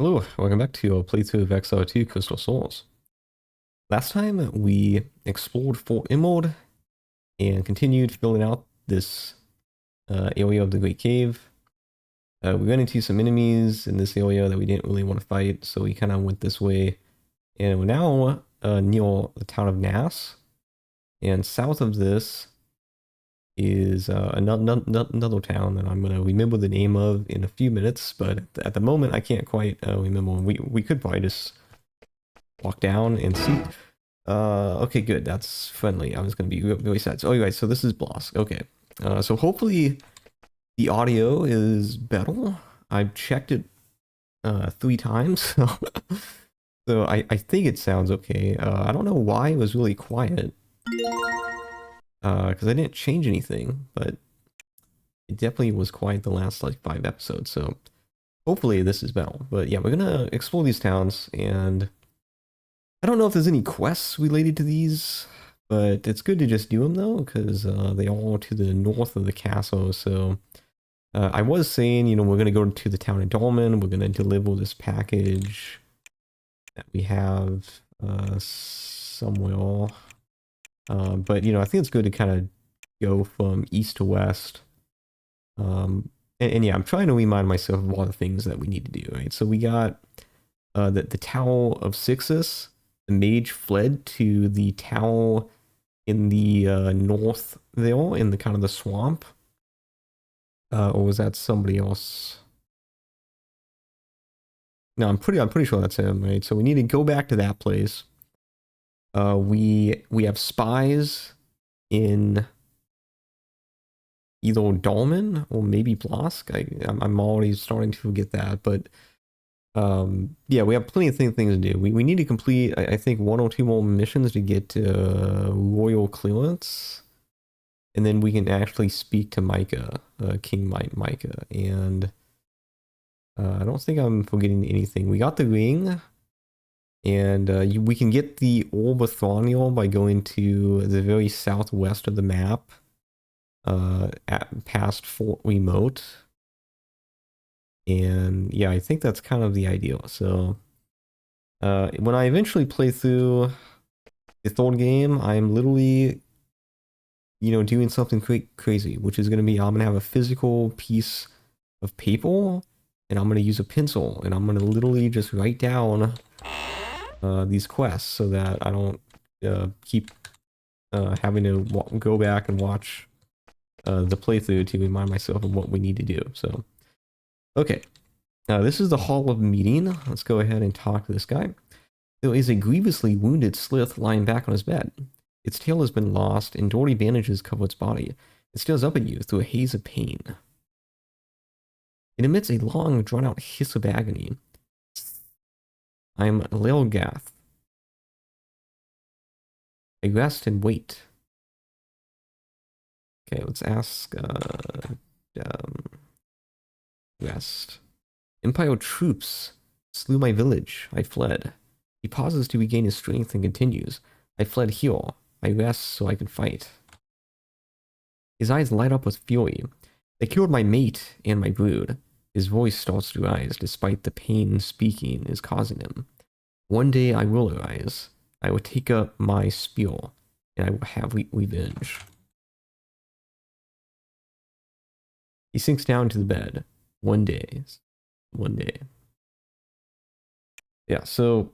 Hello, welcome back to a playthrough of Exile 2 Crystal Souls. Last time we explored Fort Emerald and continued filling out this area of the Great Cave. We ran into some enemies in this area that we didn't really want to fight, so we kind of went this way. And we're now near the town of Gnass. And south of this is another town that I'm going to remember the name of in a few minutes, but at the moment I can't quite remember. We could probably just walk down and see. Okay, good. That's friendly. I was going to be really sad. So, anyway, so this is Blosk. Okay. So hopefully the audio is better. I've checked it 3 times, so I think it sounds okay. I don't know why it was really quiet. Because I didn't change anything, but it definitely was quiet the last like 5 episodes. So hopefully this is better. But yeah, we're gonna explore these towns, and I don't know if there's any quests related to these, but it's good to just do them though, because they all are to the north of the castle. So I was saying, you know, we're gonna go to the town of Dolmen. We're gonna deliver this package that we have somewhere. But, you know, I think it's good to kind of go from east to west. And yeah, I'm trying to remind myself of all the things that we need to do, right? So we got the Tower of Sixus. The mage fled to the tower in the north there, in the kind of the swamp. Or was that somebody else? No, I'm pretty sure that's him, right? So we need to go back to that place. We have spies in either Dolmen or maybe Blosk. I'm already starting to forget that, but yeah, we have plenty of things to do. We need to complete, I think, 1 or 2 more missions to get royal clearance, and then we can actually speak to Micah, King Micah. And I don't think I'm forgetting anything. We got the ring. And we can get the Orb of Thorniel by going to the very southwest of the map, past Fort Remote. And yeah, I think that's kind of the ideal. So when I eventually play through the third game, I'm literally, you know, doing something crazy, which is going to be, I'm going to have a physical piece of paper, and I'm going to use a pencil, and I'm going to literally just write down these quests so that I don't keep having to go back and watch the playthrough to remind myself of what we need to do. So, okay. This is the Hall of Meeting. Let's go ahead and talk to this guy. There is a grievously wounded Slith lying back on his bed. Its tail has been lost, and dirty bandages cover its body. It stares up at you through a haze of pain. It emits a long, drawn-out hiss of agony. I'm Lilgath. I rest and wait. Okay, let's ask, rest. Empire troops slew my village. I fled. He pauses to regain his strength and continues. I fled here. I rest so I can fight. His eyes light up with fury. They killed my mate and my brood. His voice starts to rise despite the pain speaking is causing him. One day I will arise. I will take up my spear, and I will have revenge. He sinks down to the bed. One day. One day. Yeah, so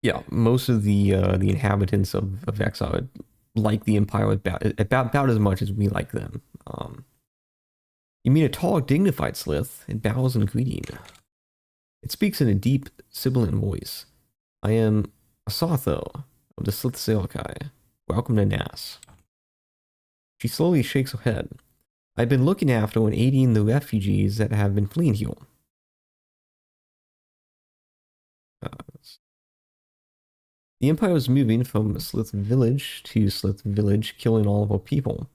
yeah, most of the inhabitants of Exile like the Empire about as much as we like them. You meet a tall, dignified Slith. It bows in greeting. It speaks in a deep, sibilant voice. I am Asatho of the Sliths. Welcome to Gnass. She slowly shakes her head. I've been looking after and aiding the refugees that have been fleeing here. The Empire is moving from Slith village to Slith village, killing all of our people.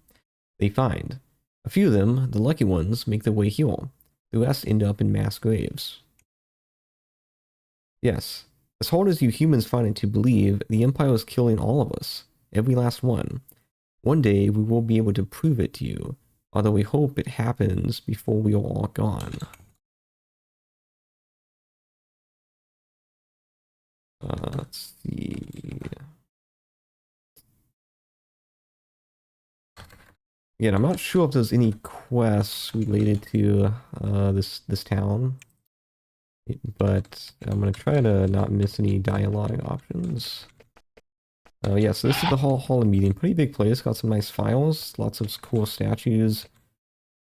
They find. A few of them, the lucky ones, make their way here. The rest end up in mass graves. Yes, as hard as you humans find it to believe, the Empire is killing all of us. Every last one. One day we will be able to prove it to you, although we hope it happens before we are all gone. see. Again, I'm not sure if there's any quests related to this town, but I'm gonna try to not miss any dialogue options. Yeah, so this is the hall of meeting. Pretty big place. Got some nice files. Lots of cool statues.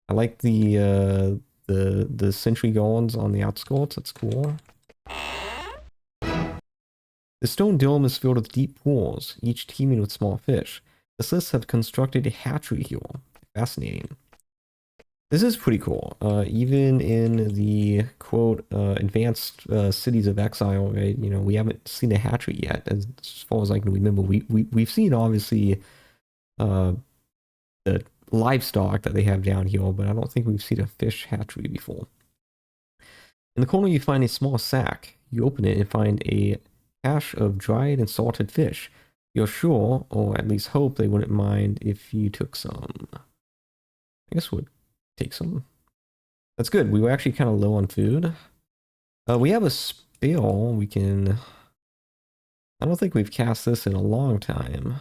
I like the sentry guards on the outskirts. That's cool. The stone dome is filled with deep pools, each teeming with small fish. The Sliths have constructed a hatchery here. Fascinating. This is pretty cool. Even in the quote advanced cities of Exile, right? You know, we haven't seen a hatchery yet, as far as I can remember. We've seen obviously the livestock that they have down here, but I don't think we've seen a fish hatchery before. In the corner, you find a small sack. You open it and find a cache of dried and salted fish. You're sure, or at least hope, they wouldn't mind if you took some. I guess we'll take some. That's good. We were actually kind of low on food. We have a spell. We can... I don't think we've cast this in a long time.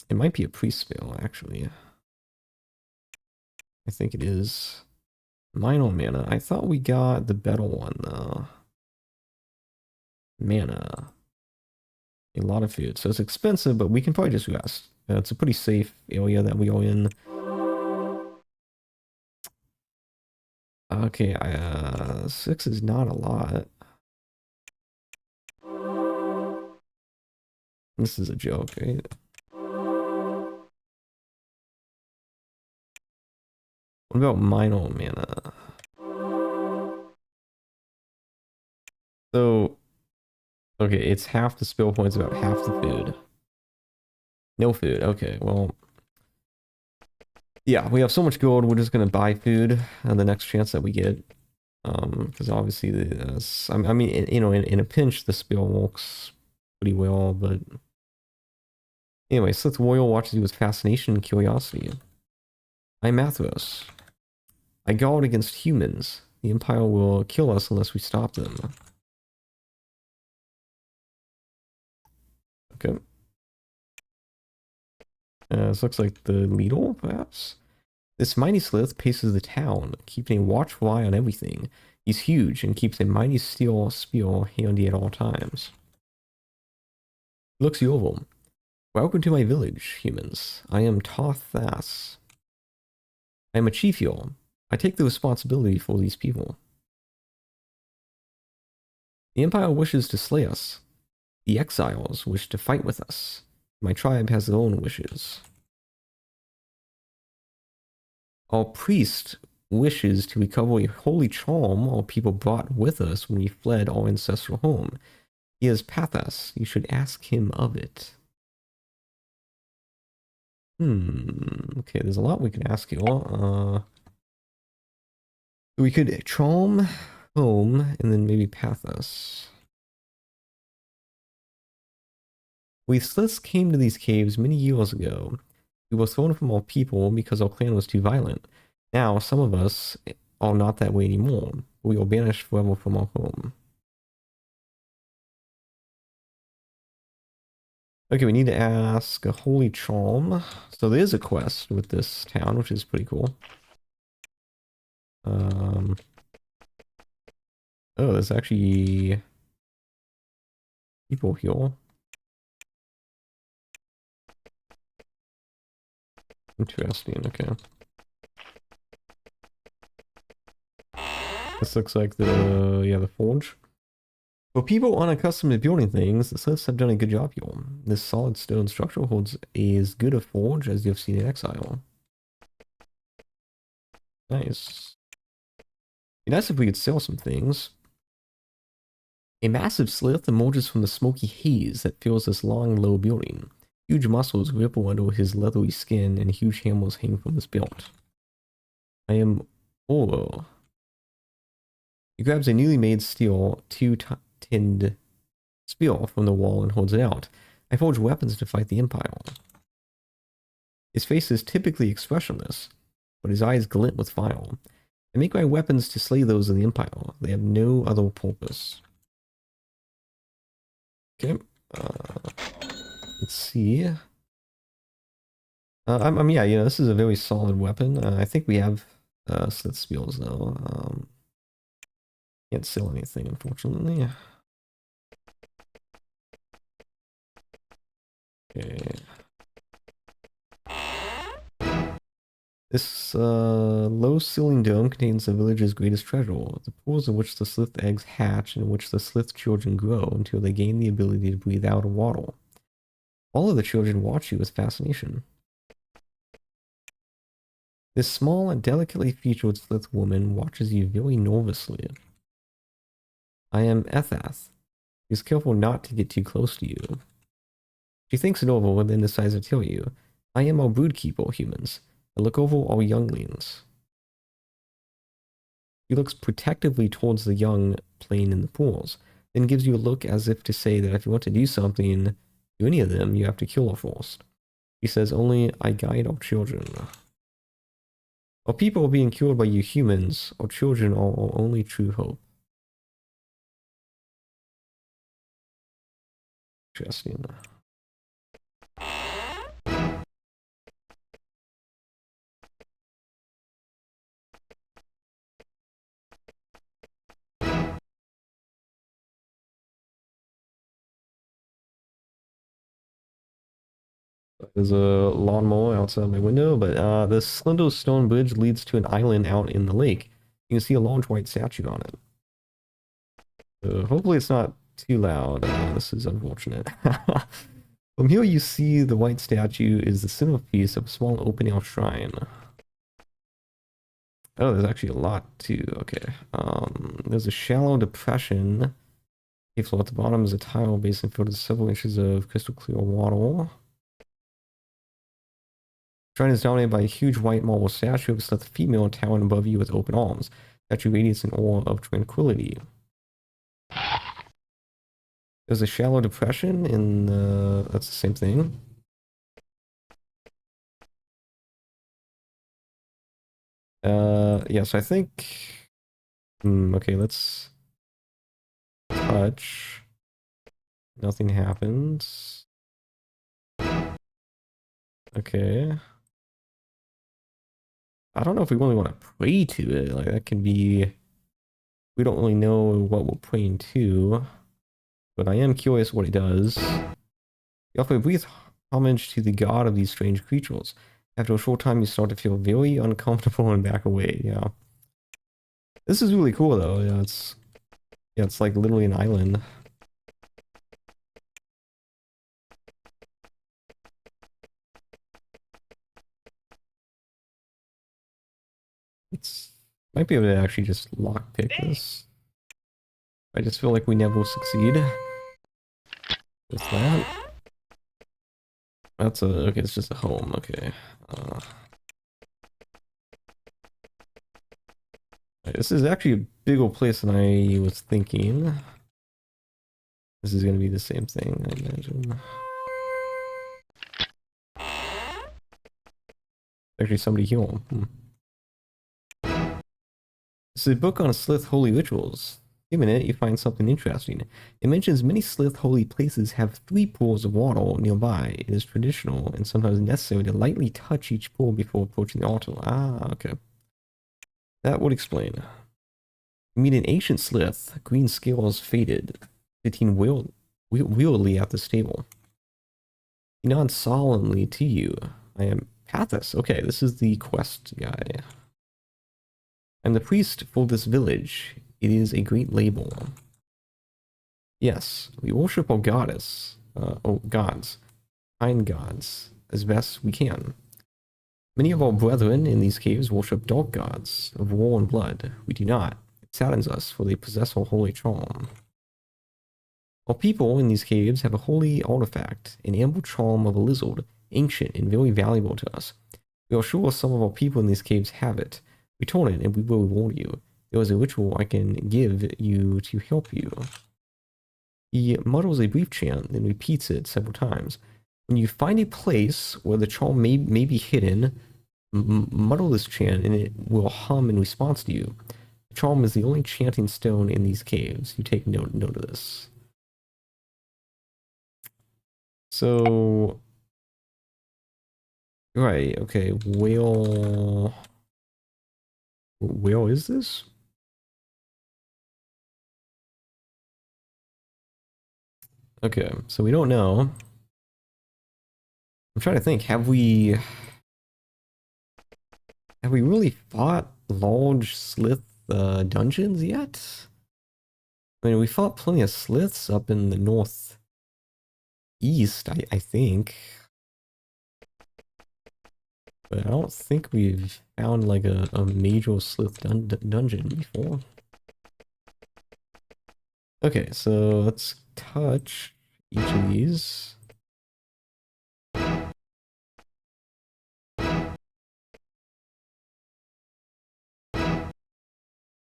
It might be a priest spell, actually. I think it is. Minor mana. I thought we got the better one, though. Mana. A lot of food. So it's expensive, but we can probably just rest. It's a pretty safe area that we are in. Okay, 6 is not a lot. This is a joke, right? What about minor mana? So, okay, it's half the spell points, about half the food. No food, okay, well... Yeah, we have so much gold, we're just gonna buy food on the next chance that we get. Because obviously, I mean, you know, in a pinch, the spell works pretty well, but... Anyway, Slith Royal watches you with fascination and curiosity. I'm Mathros. I guard against humans. The Empire will kill us unless we stop them. Okay. This looks like the leader, perhaps? This mighty Slith paces the town, keeping a watchful eye on everything. He's huge and keeps a mighty steel spear handy at all times. He looks you over. Welcome to my village, humans. I am Tarthas. I am a chief here. I take the responsibility for these people. The Empire wishes to slay us. The exiles wish to fight with us. My tribe has their own wishes. Our priest wishes to recover a holy charm our people brought with us when we fled our ancestral home. He has Pathas. You should ask him of it. Okay, there's a lot we can ask you. We could charm home and then maybe Pathos. We Sliths came to these caves many years ago. We were thrown from our people because our clan was too violent. Now, some of us are not that way anymore. We are banished forever from our home. Okay, we need to ask a holy charm. So there is a quest with this town, which is pretty cool. Oh, there's actually people here. Interesting, okay. This looks like the forge. For people unaccustomed to building things, the Sliths have done a good job here. This solid stone structure holds as good a forge as you've seen in Exile. Nice. Be nice if we could sell some things. A massive Slith emerges from the smoky haze that fills this long, low building. Huge muscles ripple under his leathery skin, and huge hammers hang from his belt. I am Oro. He grabs a newly made steel, two-tinned spear from the wall and holds it out. I forge weapons to fight the Empire. His face is typically expressionless, but his eyes glint with fire. I make my weapons to slay those of the Empire. They have no other purpose. Okay. Let's see. Yeah, this is a very solid weapon. I think we have Slith spears though. Can't sell anything, unfortunately. Okay. This low ceiling dome contains the village's greatest treasure, the pools in which the slith eggs hatch and in which the slith children grow until they gain the ability to breathe out of water. All of the children watch you with fascination. This small and delicately featured slith woman watches you very nervously. I am Ethath. She's careful not to get too close to you. She thinks it over and then decides to tell you. I am our broodkeeper, humans. I look over our younglings. She looks protectively towards the young playing in the pools, then gives you a look as if to say that if you want to do something to any of them, you have to kill her first. She says only, I guide our children. Our people are being killed by you humans. Our children are our only true hope. Interesting. There's a lawnmower outside my window, but the slender stone bridge leads to an island out in the lake. You can see a large white statue on it. Hopefully it's not too loud. This is unfortunate. From here you see the white statue is the centerpiece of a small open-air shrine. Oh, there's actually a lot too. Okay. There's a shallow depression. A floor at the bottom is a tile basin filled with several inches of crystal clear water. Shrine is dominated by a huge white marble statue of a slith female towering above you with open arms. Statue radiates an aura of tranquility. There's a shallow depression in the... That's the same thing. Yeah, so I think... okay, let's... touch. Nothing happens. Okay. I don't know if we really want to pray to it. Like, that can be... We don't really know what we're praying to. But I am curious what it does. You offer brief homage to the god of these strange creatures. After a short time, you start to feel very uncomfortable and back away. Yeah. This is really cool, though. Yeah, it's like literally an island. It's might be able to actually just lockpick this. I just feel like we never succeed with that. That's a okay. It's just a home. Okay. This is actually a bigger place than I was thinking. This is gonna be the same thing, I imagine. Actually, somebody here. This is a book on Slith holy rituals. Skimming it, you find something interesting. It mentions many Slith holy places have 3 pools of water nearby. It is traditional and sometimes necessary to lightly touch each pool before approaching the altar. Ah, okay. That would explain. You meet an ancient Slith, green scales faded, sitting wearily at the stable. He nods solemnly to you. I am Pathos. Okay, this is the quest guy. I'm the priest for this village. It is a great label. Yes, we worship our goddess, gods, kind gods, as best we can. Many of our brethren in these caves worship dark gods of war and blood. We do not. It saddens us, for they possess our holy charm. Our people in these caves have a holy artifact, an amber charm of a lizard, ancient and very valuable to us. We are sure some of our people in these caves have it. Return it and we will reward you. There is a ritual I can give you to help you. He mutters a brief chant, then repeats it several times. When you find a place where the charm may be hidden, muddle this chant and it will hum in response to you. The charm is the only chanting stone in these caves. You take note of this. So, right, okay, whale is this? Okay, so we don't know. I'm trying to think, have we really fought large Slith dungeons yet? I mean, we fought plenty of Sliths up in the northeast, I think. But I don't think we've found like a major Slith dungeon before. Okay, so let's touch each of these.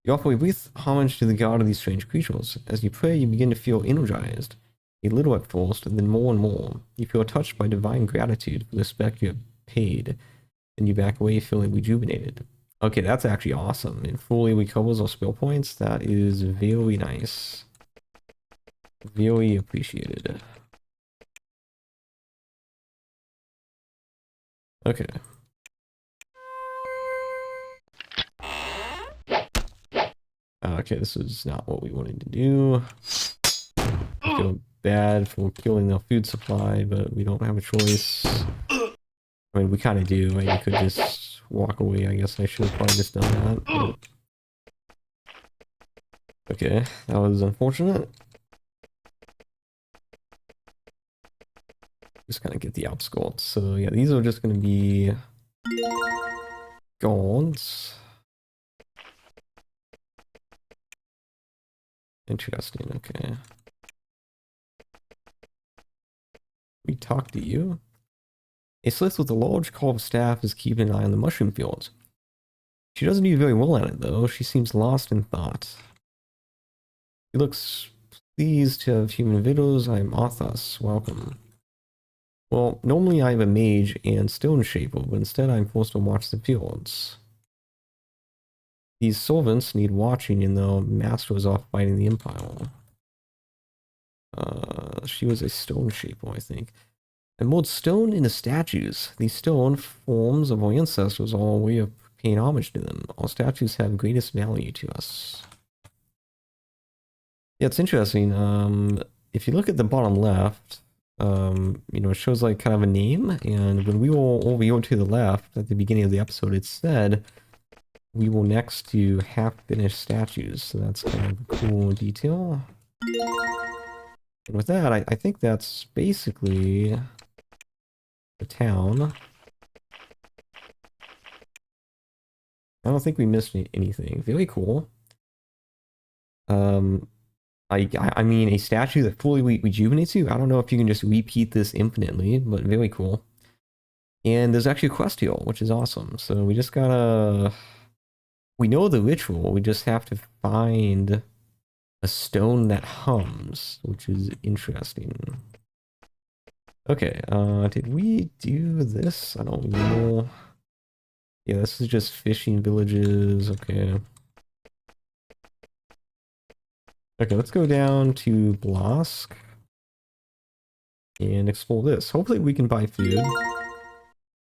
You offer a brief homage to the god of these strange creatures. As you pray, you begin to feel energized. A little at first, and then more and more. You feel touched by divine gratitude for the respect you have paid, and you back away feeling rejuvenated. Okay, that's actually awesome. It fully recovers our spell points. That is very nice. Very appreciated. Okay. Okay, this is not what we wanted to do. I feel bad for killing the food supply, but we don't have a choice. I mean, we kind of do. Right? We could just walk away. I guess I should have probably just done that. But... okay, that was unfortunate. Just kind of get the outskirts. So yeah, these are just going to be gods. Interesting. Okay. We talk to you. A Slith with a large carved staff is keeping an eye on the mushroom fields. She doesn't do very well at it, though. She seems lost in thought. She looks pleased to have human victuals. I am Arthas. Welcome. Well, normally I have a mage and stone shaper, but instead I'm forced to watch the fields. These servants need watching, and the master is off fighting the Empire. She was a stone shaper, I think. And mold stone into statues. These stone forms of our ancestors are a way of paying homage to them. All statues have greatest value to us. Yeah, it's interesting. If you look at the bottom left, you know, it shows like kind of a name, and when we were over here to the left at the beginning of the episode, it said we will next to half-finished statues, so that's kind of a cool detail. And with that, I think that's basically the town. I don't think we missed anything. Very cool. I mean, a statue that fully rejuvenates you. I don't know if you can just repeat this infinitely, but very cool. And there's actually a quest here, which is awesome. So we just gotta... we know the ritual. We just have to find a stone that hums, which is interesting. Okay, did we do this? I don't know. Yeah, this is just fishing villages. Okay. Okay, let's go down to Blask and explore this. Hopefully we can buy food.